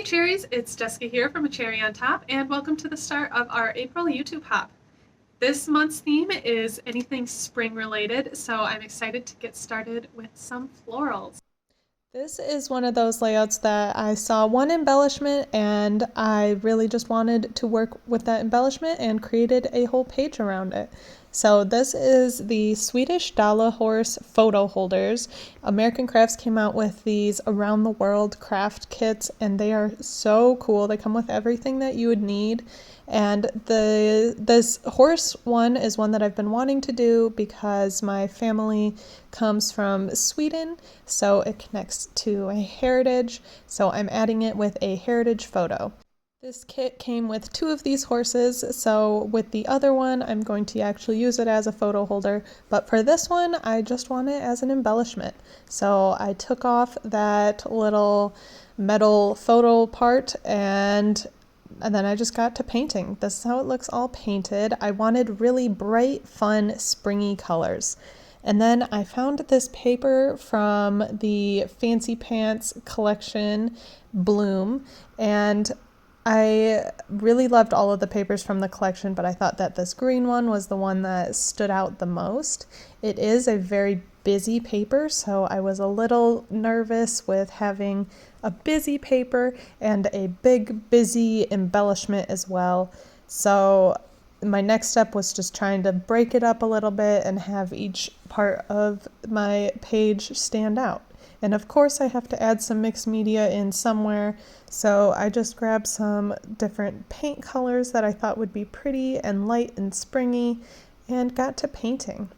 Hey cherries, it's Jessica here from A Cherry on Top, and welcome to the start of our April YouTube Hop. This month's theme is anything spring related, so I'm excited to get started with some florals. This is one of those layouts that I saw one embellishment and I really just wanted to work with that embellishment and created a whole page around it. So this is the Swedish Dala horse photo holders. American Crafts came out with these around the world craft kits and they are so cool. They come with everything that you would need. And this horse one is one that I've been wanting to do because my family comes from Sweden, so it connects to a heritage. So I'm adding it with a heritage photo. This kit came with two of these horses, so with the other one, I'm going to actually use it as a photo holder, but for this one, I just want it as an embellishment. So I took off that little metal photo part and then I just got to painting. This is how it looks all painted. I wanted really bright, fun, springy colors. And then I found this paper from the Fancy Pants collection, Bloom, and I really loved all of the papers from the collection, but I thought that this green one was the one that stood out the most. It is a very busy paper, so I was a little nervous with having a busy paper and a big busy embellishment as well. So my next step was just trying to break it up a little bit and have each part of my page stand out. And of course I have to add some mixed media in somewhere, so I just grabbed some different paint colors that I thought would be pretty and light and springy and got to painting.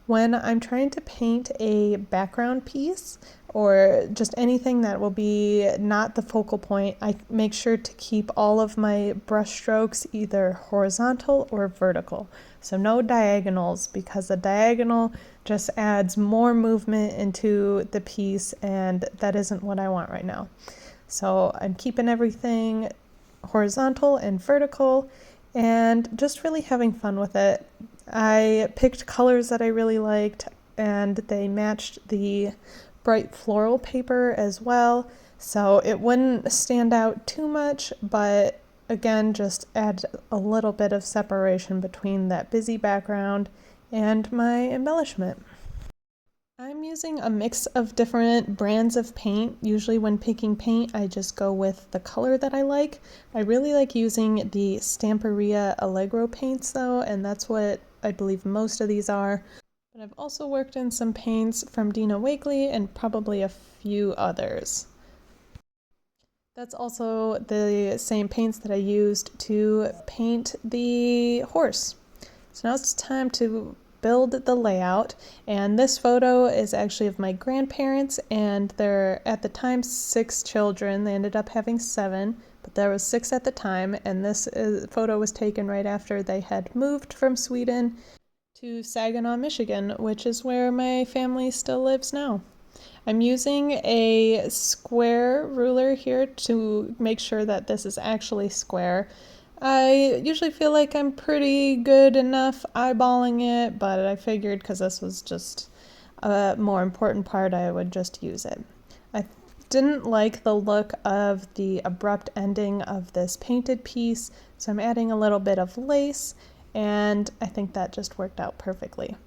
When I'm trying to paint a background piece or just anything that will be not the focal point, I make sure to keep all of my brush strokes either horizontal or vertical. So no diagonals, because a diagonal just adds more movement into the piece and that isn't what I want right now. So I'm keeping everything horizontal and vertical and just really having fun with it. I picked colors that I really liked and they matched the bright floral paper as well, so it wouldn't stand out too much, but again, just add a little bit of separation between that busy background and my embellishment. I'm using a mix of different brands of paint. Usually when picking paint, I just go with the color that I like. I really like using the Stamperia Allegro paints though, and that's what I believe most of these are. But I've also worked in some paints from Dina Wakley and probably a few others. That's also the same paints that I used to paint the horse. So now it's time to build the layout, and this photo is actually of my grandparents, and they're at the time 6 children. They ended up having 7, but there was 6 at the time, and this photo was taken right after they had moved from Sweden to Saginaw, Michigan, which is where my family still lives now. I'm using a square ruler here to make sure that this is actually square. I usually feel like I'm pretty good enough eyeballing it, but I figured because this was just a more important part, I would just use it. I didn't like the look of the abrupt ending of this painted piece, so I'm adding a little bit of lace, and I think that just worked out perfectly.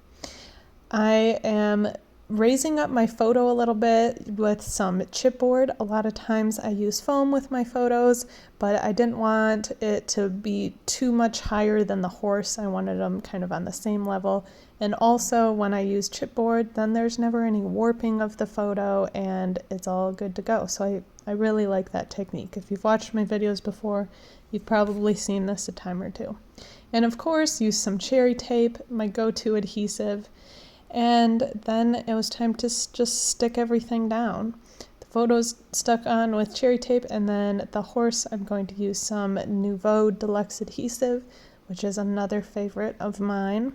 I am raising up my photo a little bit with some chipboard. A lot of times I use foam with my photos, but I didn't want it to be too much higher than the horse. I wanted them kind of on the same level. And also when I use chipboard, then there's never any warping of the photo and it's all good to go. So I really like that technique. If you've watched my videos before, you've probably seen this a time or two. And of course, use some cherry tape, my go-to adhesive. And then it was time to just stick everything down. The photo's stuck on with cherry tape, and then the horse I'm going to use some Nouveau Deluxe adhesive, which is another favorite of mine.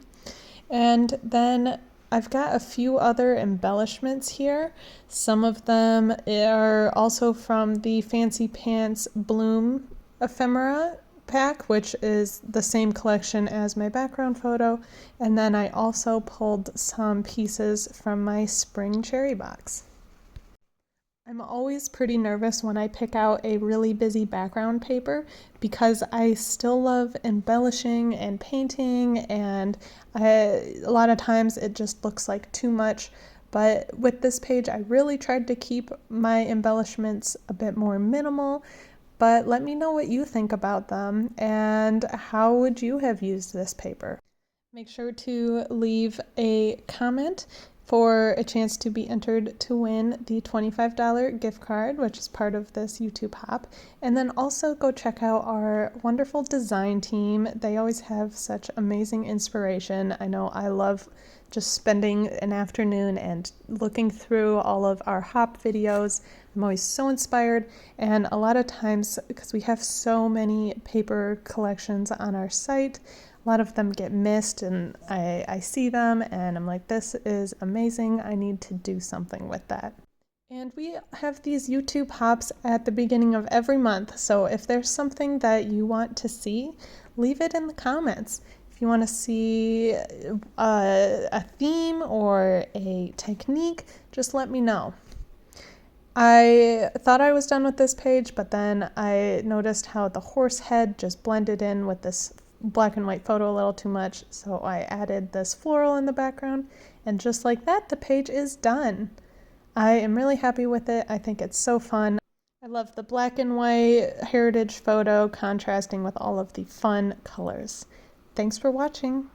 And then I've got a few other embellishments here. Some of them are also from the Fancy Pants Bloom ephemera pack, which is the same collection as my background photo, and then I also pulled some pieces from my spring cherry box. I'm always pretty nervous when I pick out a really busy background paper because I still love embellishing and painting, and a lot of times it just looks like too much. But with this page, I really tried to keep my embellishments a bit more minimal. But let me know what you think about them and how would you have used this paper. Make sure to leave a comment for a chance to be entered to win the $25 gift card, which is part of this YouTube hop. And then also go check out our wonderful design team. They always have such amazing inspiration. I know I love just spending an afternoon and looking through all of our hop videos. I'm always so inspired, and a lot of times, because we have so many paper collections on our site, a lot of them get missed, and I see them and I'm like, this is amazing. I need to do something with that. And we have these YouTube hops at the beginning of every month. So if there's something that you want to see, leave it in the comments. If you want to see a theme or a technique, just let me know. I thought I was done with this page, but then I noticed how the horse head just blended in with this black and white photo a little too much, so I added this floral in the background, and just like that, the page is done. I am really happy with it. I think it's so fun. I love the black and white heritage photo contrasting with all of the fun colors. Thanks for watching.